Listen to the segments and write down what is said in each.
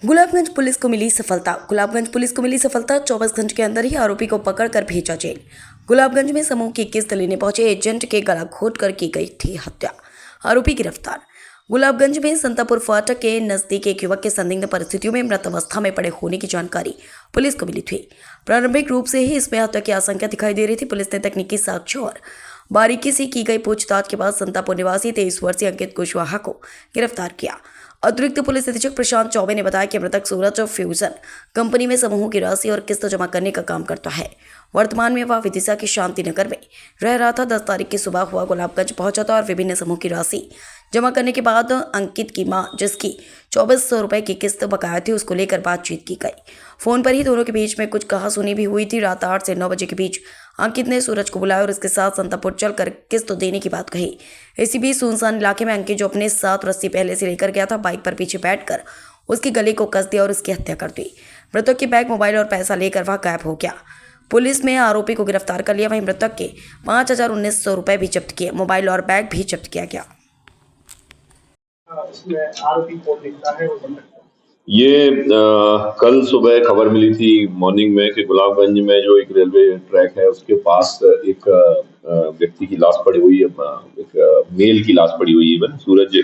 Gulabganj police को मिली सफलता। Gulabganj police को मिली सफलता। 24 घंटे के अंदर ही आरोपी को पकड़कर भेजा जेल। गुलाबगंज में समूह की किस्त लेने पहुंचे एजेंट के गला घोंटकर की गई थी हत्या। आरोपी गिरफ्तार। गुलाबगंज में संतापुर फाटक के नजदीक एक युवक के संदिग्ध परिस्थितियों में मृत अवस्था में पड़े होने की जानकारी पुलिस को मिली थी। प्रारंभिक रूप से ही इसमें हत्या की आशंका दिखाई दे रही थी। पुलिस ने तकनीकी साक्ष्यों और बारीकी से की गई पूछताछ के बाद संतापुर निवासी 23 वर्षीय अंकित कुशवाहा को गिरफ्तार किया। अतिरिक्त पुलिस अधीक्षक प्रशांत चौबे ने बताया कि मृतक सूरज फ्यूजन कंपनी में समूह की राशि और किस्त जमा करने का काम करता है। वर्तमान में वह विदिशा के शांति नगर में रह रहा था। 10 तारीख की सुबह हुआ गुलाबगंज पहुंचा था और विभिन्न समूह की राशि जमा करने के बाद अंकित की मां, जिसकी 2400 रुपए की किस्त बकाया थी, उसको लेकर बातचीत की गई। फोन पर ही दोनों के बीच में कुछ कहासुनी भी हुई थी। रात 8 से 9 बजे के बीच अंकित ने सूरज को बुलाया और उसके साथ संतापुर चलकर किस्त देने की बात कही। इसी बीच सुनसान इलाके में अंकित, जो अपने साथ रस्सी पहले से लेकर गया था, बाइक पर पीछे बैठकर उसके गले को कस दिया और उसकी हत्या कर दी। मृतक के बैग, मोबाइल और पैसा लेकर वह गायब हो गया। पुलिस ने आरोपी को गिरफ्तार कर लिया। वहीं मृतक के 5100 रुपए भी जब्त किए। मोबाइल और बैग भी जब्त किया गया। इसमें आरोपी कौन दिखता है वो ये कल सुबह खबर मिली थी मॉर्निंग में कि गुलाबगंज में जो एक रेलवे ट्रैक है उसके पास एक व्यक्ति की लाश पड़ी हुई है, एक मेल की लाश पड़ी हुई है। सूरज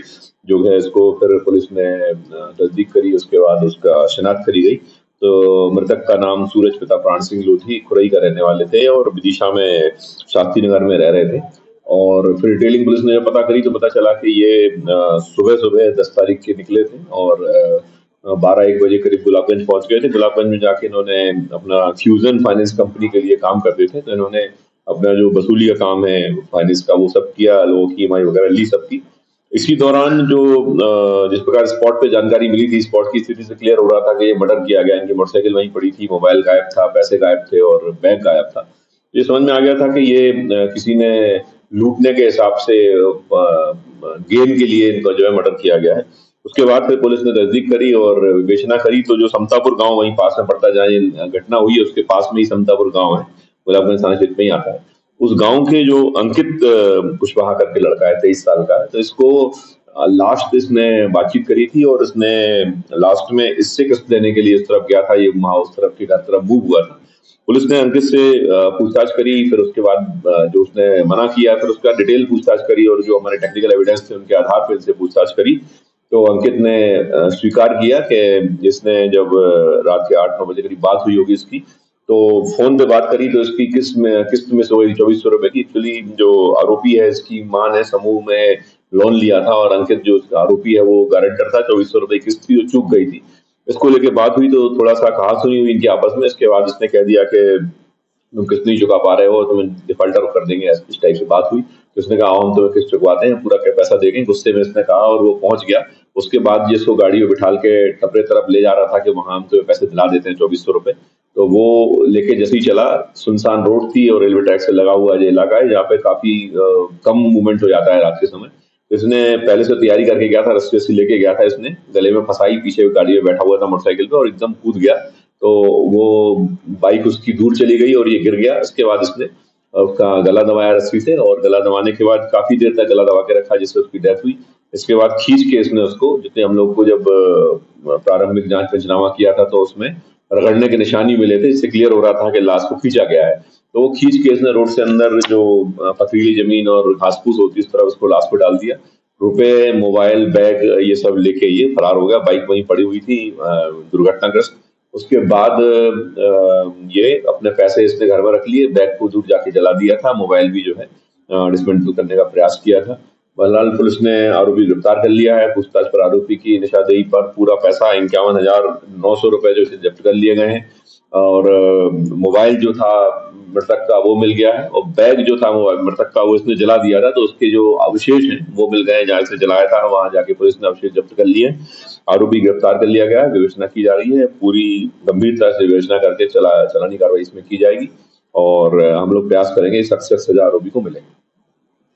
जो है, इसको फिर पुलिस ने तस्दीक करी, उसके बाद उसका शिनाख्त करी गई। तो मृतक का नाम सूरज पिता प्राण सिंह लोधी खुरई का रहने वाले थे और विदिशा में शांति नगर में रह रहे थे। और फिर डिटेलिंग पुलिस ने जब पता करी तो पता चला कि ये सुबह 10 तारीख के निकले थे और 12-1 बजे करीब गुलाबगंज पहुंच गए थे। गुलाबगंज में जाके इन्होंने अपना फ्यूजन फाइनेंस कंपनी के लिए काम करते थे, तो इन्होंने अपना जो वसूली का काम है फाइनेंस का वो सब किया, लोगों की ईएमआई वगैरह ली सबकी। इसी दौरान जो जिस प्रकार स्पॉट पे जानकारी मिली थी, स्पॉट की स्थिति से क्लियर हो रहा था कि ये मर्डर किया गया। इनकी मोटरसाइकिल वहीं पड़ी थी, मोबाइल गायब था, पैसे गायब थे और बैग गायब था। ये समझ में आ गया था कि ये किसी ने लूटने के हिसाब से गेम के लिए इनका जो है मर्डर किया गया है। उसके बाद फिर पुलिस ने तस्दीक करी और विवेचना करी तो जो समतापुर गांव वहीं पास में पड़ता है, जहाँ ये घटना हुई है उसके पास में ही समतापुर गांव है, गुलाबगंज थाना क्षेत्र में ही आता है। उस गांव के जो अंकित कुशवाहा करके लड़का है, 23 साल का है, तो इसको लास्ट इसने बातचीत करी थी और इसने लास्ट में इससे किस्त देने के लिए इस तरफ गया था, ये वहां उस तरफ की तरफ मूव हुआ था। पुलिस ने अंकित से पूछताछ करी, फिर उसके बाद जो उसने मना किया, फिर उसका डिटेल पूछताछ करी और जो हमारे टेक्निकल एविडेंस थे उनके आधार पर इनसे पूछताछ करी। तो अंकित ने स्वीकार किया कि जिसने जब रात के 8-9 बजे करीब बात हुई होगी इसकी, तो फोन पे बात करी तो इसकी किस्त में से हुई 2400 रुपए की। एक्चुअली जो आरोपी है, इसकी मां ने समूह में लोन लिया था और अंकित जो आरोपी है वो गारंटर था। 2400 रुपए किस्त थी, वो चूक गई थी। इसको लेके बात हुई तो थोड़ा सा कहासुनी हुई इनकी आपस में। इसके बाद इसने कह दिया कि तुम किस्त नहीं चुका पा रहे हो, तुम्हें डिफॉल्टर कर देंगे, इस टाइप से बात हुई। तो उसने कहा हम तुम्हें किस्त चुकवाते हैं, पूरा पैसा देंगे। गुस्से में इसने कहा और वो पहुंच गया। उसके बाद जिसको गाड़ी में बिठाल के टपरे तरफ ले जा रहा था कि वहां हम तुम्हें पैसे दिला देते हैं 2400 रुपए, तो वो लेके जैसे ही चला, सुनसान रोड थी और रेलवे ट्रैक से लगा हुआ जो इलाका है जहाँ पे काफी कम मूवमेंट हो जाता है रात के समय। इसने पहले से तैयारी करके गया था, रस्सी लेके गया था, इसने गले में फंसाई, पीछे गाड़ी में बैठा हुआ था मोटरसाइकिल पे और एकदम कूद गया। तो वो बाइक उसकी दूर चली गई और ये गिर गया। इसके बाद इसने उसका गला दबाया रस्सी से और गला दबाने के बाद काफी देर तक गला दबा के रखा, जिससे उसकी डेथ हुई। इसके बाद खींच के इसने उसको, जितने हम लोग को जब प्रारंभिक जांच पंचनामा किया था तो उसमें रगड़ने के निशानी मिले थे, इससे क्लियर हो रहा था कि लाश को खींचा गया है। तो वो खींच के इसने रोड से अंदर जो पथरीली जमीन और घास फूस होती है उस तरफ उसको लाश को डाल दिया। रुपए, मोबाइल, बैग ये सब लेके ये फरार हो गया। बाइक वहीं पड़ी हुई थी दुर्घटनाग्रस्त। उसके बाद ये अपने पैसे इसने घर में रख लिए, बैग को दूर जाके जला दिया था, मोबाइल भी जो है डिसमेंटल करने का प्रयास किया था। बहरहाल पुलिस ने आरोपी गिरफ्तार कर लिया है। पूछताछ पर आरोपी की निशानदेही पर पूरा पैसा 51,900 रुपए जो इसे जब्त कर लिए गए हैं और मोबाइल जो था मृतक का वो मिल गया है और बैग जो था वो मृतक का वो इसने जला दिया था, तो उसके जो अवशेष हैं वो मिल गए। जहाँ से जलाया था वहां जाके पुलिस ने अवशेष जब्त कर लिए। आरोपी गिरफ्तार कर लिया गया है, विवेचना की जा रही है। पूरी गंभीरता से विवेचना करके चलानी कार्रवाई इसमें की जाएगी और हम लोग प्रयास करेंगे सख्त से सजा आरोपी को मिलेगी।